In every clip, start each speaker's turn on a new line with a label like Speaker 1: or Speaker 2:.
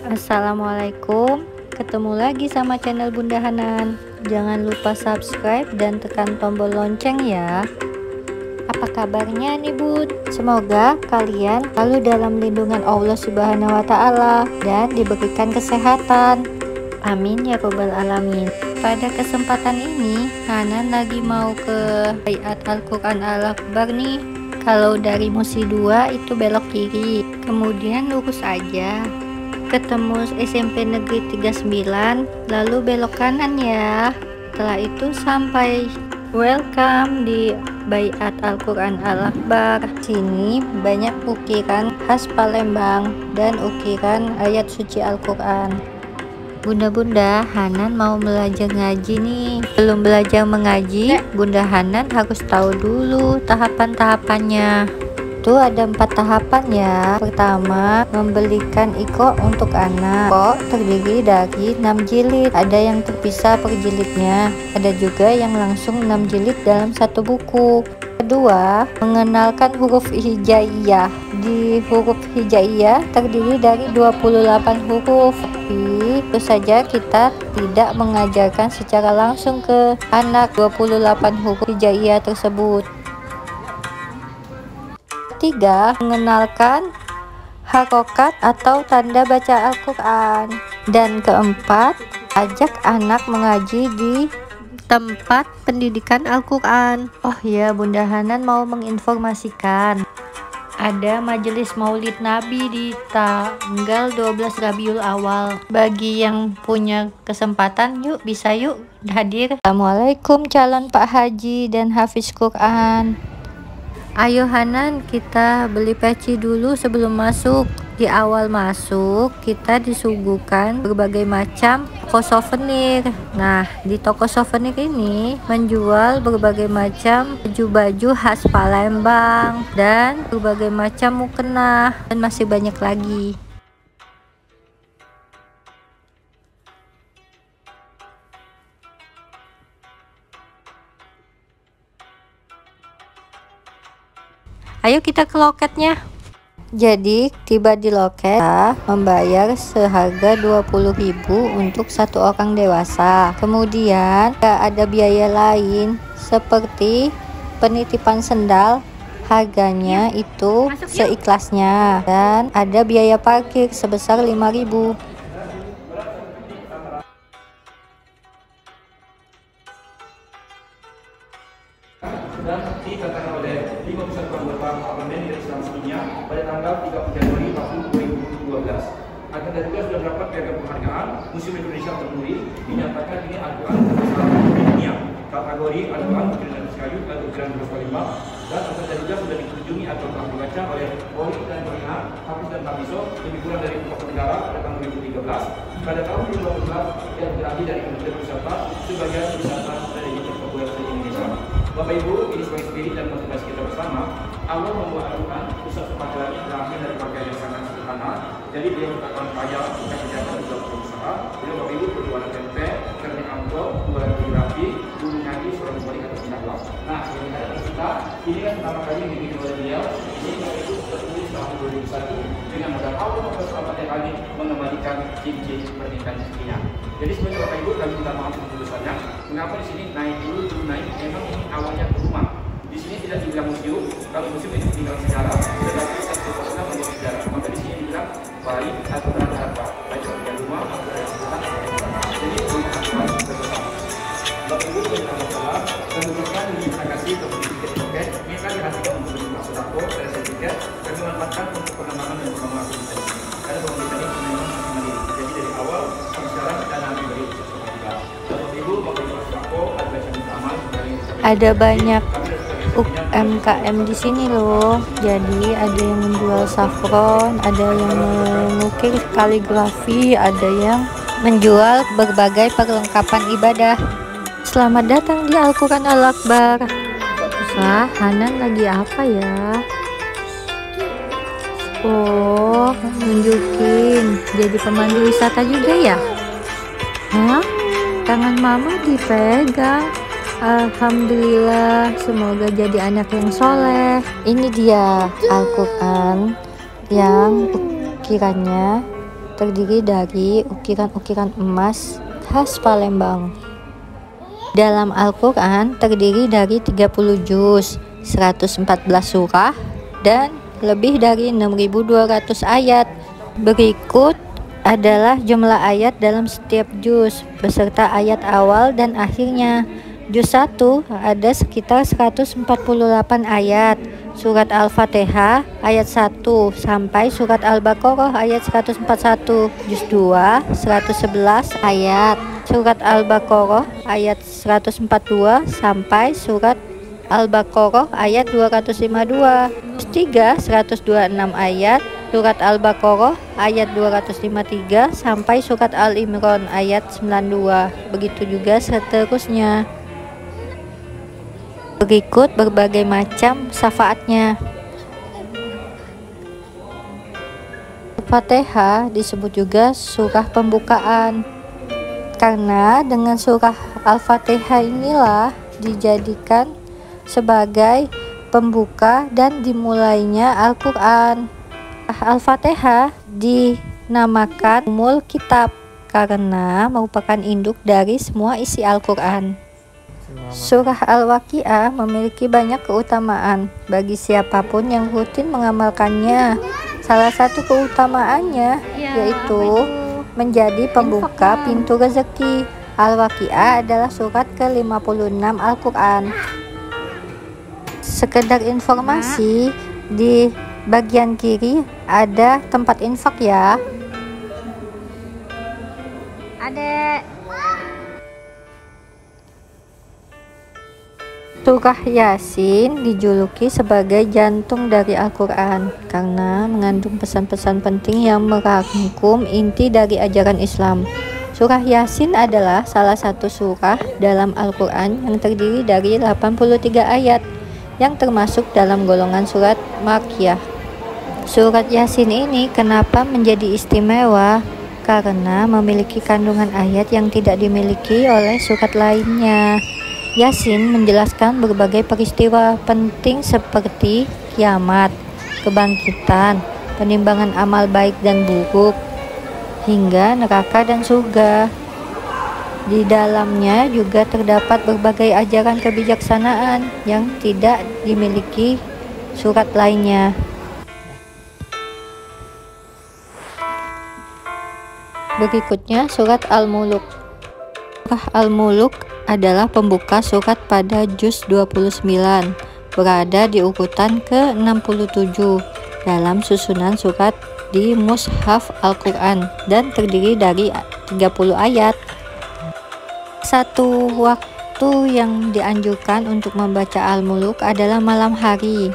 Speaker 1: Assalamualaikum, ketemu lagi sama channel Bunda Hanan. Jangan lupa subscribe dan tekan tombol lonceng ya. Apa kabarnya nih Bun? Semoga kalian selalu dalam lindungan Allah Subhanahu wa Ta'ala dan diberikan kesehatan. Amin ya robbal alamin. Pada kesempatan ini Hanan lagi mau ke Baiat Al-Quran Al-Akbar nih. Kalau dari Musi 2 itu belok kiri, kemudian lurus aja, ketemu SMP Negeri 39, lalu belok kanan ya. Setelah itu sampai welcome di Baiat Al-Quran Al-Akbar. Sini banyak ukiran khas Palembang dan ukiran ayat suci Al-Quran. Bunda-bunda, Hanan mau belajar ngaji nih. Belum belajar mengaji, Bunda Hanan harus tahu dulu tahapan-tahapannya. Itu ada 4 tahapan ya. Pertama, membelikan iko untuk anak. Iko terdiri dari 6 jilid. Ada yang terpisah per jilidnya, ada juga yang langsung 6 jilid dalam satu buku. Kedua, mengenalkan huruf hijaiyah. Di huruf hijaiyah terdiri dari 28 huruf. Tapi tentu saja kita tidak mengajarkan secara langsung ke anak 28 huruf hijaiyah tersebut. Ketiga, mengenalkan harokat atau tanda baca Al-Quran. Dan keempat, ajak anak mengaji di tempat pendidikan Al-Quran. Oh ya, Bunda Hanan mau menginformasikan, ada majelis maulid Nabi di tanggal 12 Rabiul Awal. Bagi yang punya kesempatan, yuk bisa yuk hadir. Assalamualaikum calon Pak Haji dan Hafiz Quran. Ayo Hanan, kita beli peci dulu sebelum masuk. Di awal masuk kita disuguhkan berbagai macam toko souvenir. Nah, di toko souvenir ini menjual berbagai macam baju-baju khas Palembang dan berbagai macam mukena dan masih banyak lagi. Ayo kita ke loketnya. Jadi tiba di loket, membayar seharga 20.000 untuk satu orang dewasa. Kemudian ada biaya lain seperti penitipan sendal, harganya itu seikhlasnya, dan ada biaya parkir sebesar 5.000.
Speaker 2: Dan dikatakan oleh 51 anggota parlemen dari Islam sebelumnya pada tanggal 30 Januari tahun 2012. Akan dan juga sudah mendapat piagam penghargaan Museum Indonesia Terpuri, dinyatakan ini Al-Quran terbesar di dunia. Kategori Al-Quran ukiran kayu dan ukiran berlimpah, dan akan dan juga sudah dikunjungi atau telah dibaca oleh Poli dan Perina, Hafiz dan Tabiso lebih kurang dari 40 negara pada tahun 2013. Pada tahun 2012 yang terakhir dari Kementerian Wisata sebagai wisata dari populer di Indonesia. Bapak Ibu, ini sebagai spirit dan motivasi kita bersama. Allah membuat Al-Quran pusat kepakarannya terakhir dari pakaian yang sangat sederhana. Jadi dia merupakan kaya, bukan senjata juga berusaha. Jadi Bapak Ibu berjualan tempe, kerja amplop, jualan kaligrafi, guru ngaji, surat kembali atau sinaglah. Nah, yang ada kita, ini kan pertama kali yang dibikin oleh beliau. Ini Bapak Ibu tertulis tahun 2001 dengan modal Allah mempersoalkan yang kali mengembalikan cincin pernikahan istrinya. Jadi sebenarnya Bapak Ibu kami minta maaf untuk dosanya. Mengapa di sini naik dulu naik? Memang ini awalnya ke rumah. Di sini tidak dibilang museum. Kalau museum itu tinggal sejarah, tetapi satu persona menjadi sejarah. Maka di sini dibilang baik atau harta, baik sebagai rumah atau dari sekolah. Jadi rumah bersama. Bapak Ibu kita masalah dan kemudian kita kasih ke tiket. Minta dihasilkan untuk masuk dapur dari sertifikat dan dimanfaatkan untuk pengembangan dan pengembangan kita. Karena pengembangan ini memang mandiri. Jadi dari awal sampai sekarang kita nanti beri.
Speaker 1: Ada banyak UMKM di sini loh. Jadi ada yang menjual saffron, ada yang mengukir kaligrafi, ada yang menjual berbagai perlengkapan ibadah. Selamat datang di Al-Quran Al-Akbar. Wah, Hanan lagi apa ya? Oh, nunjukin jadi pemandu wisata juga ya? Hah? Tangan mama dipegang. Alhamdulillah, semoga jadi anak yang soleh. Ini dia Al-Quran yang ukirannya terdiri dari ukiran-ukiran emas khas Palembang. Dalam Al-Quran terdiri dari 30 juz, 114 surah, dan lebih dari 6.200 ayat. Berikut adalah jumlah ayat dalam setiap juz, beserta ayat awal dan akhirnya. Juz 1 ada sekitar 148 ayat. Surat Al-Fatihah ayat 1 sampai surat Al-Baqarah ayat 141. Juz 2 111 ayat. Surat Al-Baqarah ayat 142 sampai surat Al-Baqarah ayat 252. Juz 3 126 ayat. Surat Al-Baqarah ayat 253 sampai surat Al-Imran ayat 92. Begitu juga seterusnya. Berikut berbagai macam syafaatnya. Al-Fatihah disebut juga surah pembukaan, karena dengan surah Al-Fatihah inilah dijadikan sebagai pembuka dan dimulainya Al-Quran. Al-Fatihah dinamakan Ummul Kitab karena merupakan induk dari semua isi Al-Quran. Surah Al-Waqiah memiliki banyak keutamaan bagi siapapun yang rutin mengamalkannya. Salah satu keutamaannya yaitu menjadi pembuka pintu rezeki. Al-Waqiah adalah surat ke-56 Al-Quran. Sekedar informasi, di bagian kiri ada tempat infak ya. Adek. Surah Yasin dijuluki sebagai jantung dari Al-Quran karena mengandung pesan-pesan penting yang merangkum inti dari ajaran Islam. Surah Yasin adalah salah satu surah dalam Al-Quran yang terdiri dari 83 ayat yang termasuk dalam golongan surat Makkiyah. Surat Yasin ini kenapa menjadi istimewa? Karena memiliki kandungan ayat yang tidak dimiliki oleh surat lainnya. Yasin menjelaskan berbagai peristiwa penting seperti kiamat, kebangkitan, penimbangan amal baik dan buruk, hingga neraka dan surga. Di dalamnya juga terdapat berbagai ajaran kebijaksanaan yang tidak dimiliki surat lainnya. Berikutnya surat Al-Muluk. Surah Al-Muluk adalah pembuka surat pada juz 29, berada di urutan ke-67 dalam susunan surat di Mushaf Al-Quran dan terdiri dari 30 ayat. Satu waktu yang dianjurkan untuk membaca Al-Muluk adalah malam hari.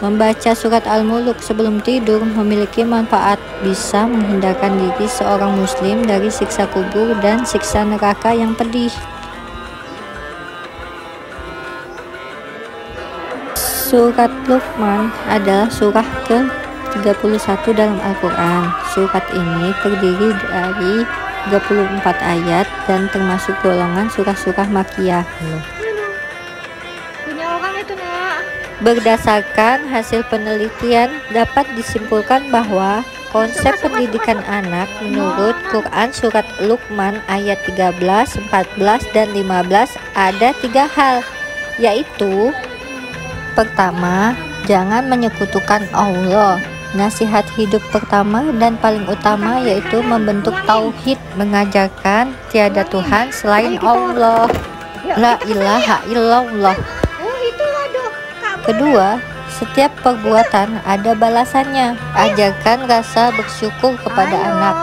Speaker 1: Membaca surat Al-Muluk sebelum tidur memiliki manfaat, bisa menghindarkan diri seorang muslim dari siksa kubur dan siksa neraka yang pedih. Surat Luqman adalah surah ke-31 dalam Al-Quran. Surat ini terdiri dari 34 ayat dan termasuk golongan surah-surah Makkiyah.
Speaker 3: Punya orang itu, Nak.
Speaker 1: Berdasarkan hasil penelitian, dapat disimpulkan bahwa konsep pendidikan anak menurut Quran surat Luqman ayat 13, 14, dan 15 ada 3 hal, yaitu: pertama, jangan menyekutukan Allah. Nasihat hidup pertama dan paling utama yaitu membentuk tauhid, mengajarkan tiada Tuhan selain Allah, la ilaha illallah. Kedua, setiap perbuatan ada balasannya. Ajarkan rasa bersyukur kepada anak.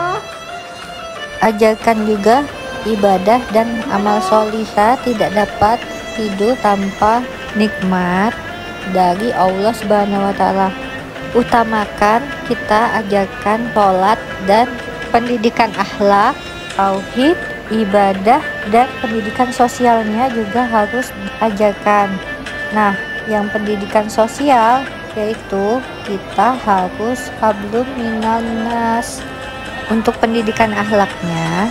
Speaker 1: Ajarkan juga ibadah dan amal solihah tidak dapat hidup tanpa nikmat dari Allah Subhanahu wa Ta'ala. Utamakan, kita ajarkan sholat dan pendidikan akhlak, tauhid, ibadah, dan pendidikan sosialnya juga harus diajarkan. Nah, yang pendidikan sosial yaitu kita harus hablum minan nas. Untuk pendidikan akhlaknya,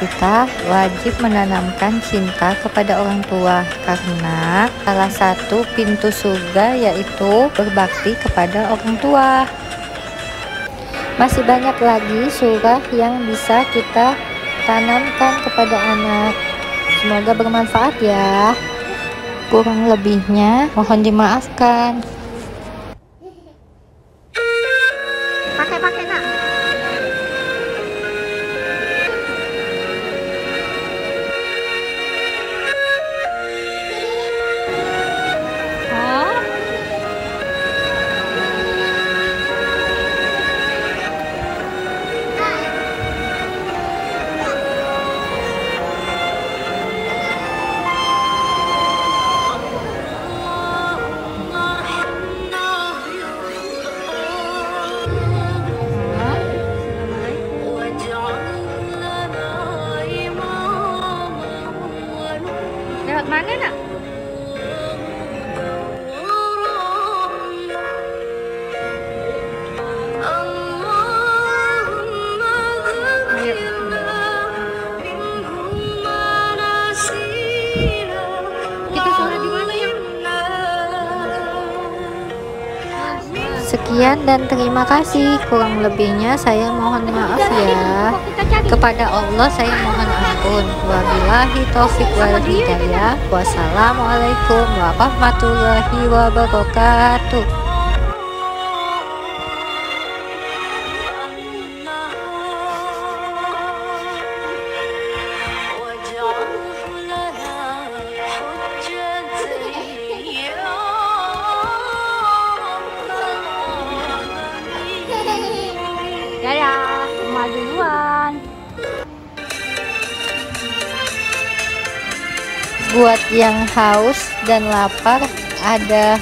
Speaker 1: kita wajib menanamkan cinta kepada orang tua karena salah satu pintu surga yaitu berbakti kepada orang tua. Masih banyak lagi surah yang bisa kita tanamkan kepada anak. Semoga bermanfaat ya. Kurang lebihnya mohon dimaafkan.
Speaker 3: Pakai nak. Lewat mana nak? Kita sholat di mana ya?
Speaker 1: Sekian dan terima kasih. Kurang lebihnya saya mohon maaf ya. Kepada Allah saya mohon ampun. Wabillahi taufik wal hidayah. Wassalamualaikum warahmatullahi wabarakatuh.
Speaker 3: Dadah, rumah duluan.
Speaker 1: Buat yang haus dan lapar, ada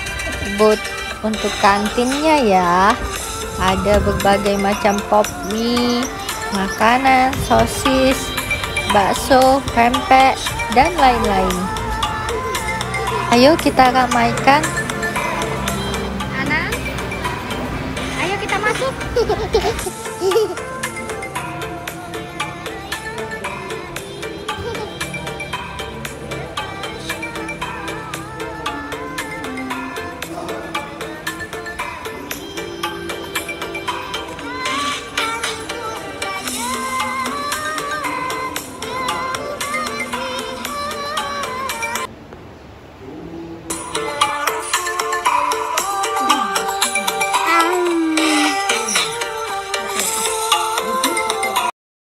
Speaker 1: booth untuk kantinnya ya. Ada berbagai macam pop mie, makanan, sosis, bakso, pempek, dan lain-lain. Ayo kita ramaikan.
Speaker 3: Anak, ayo kita masuk.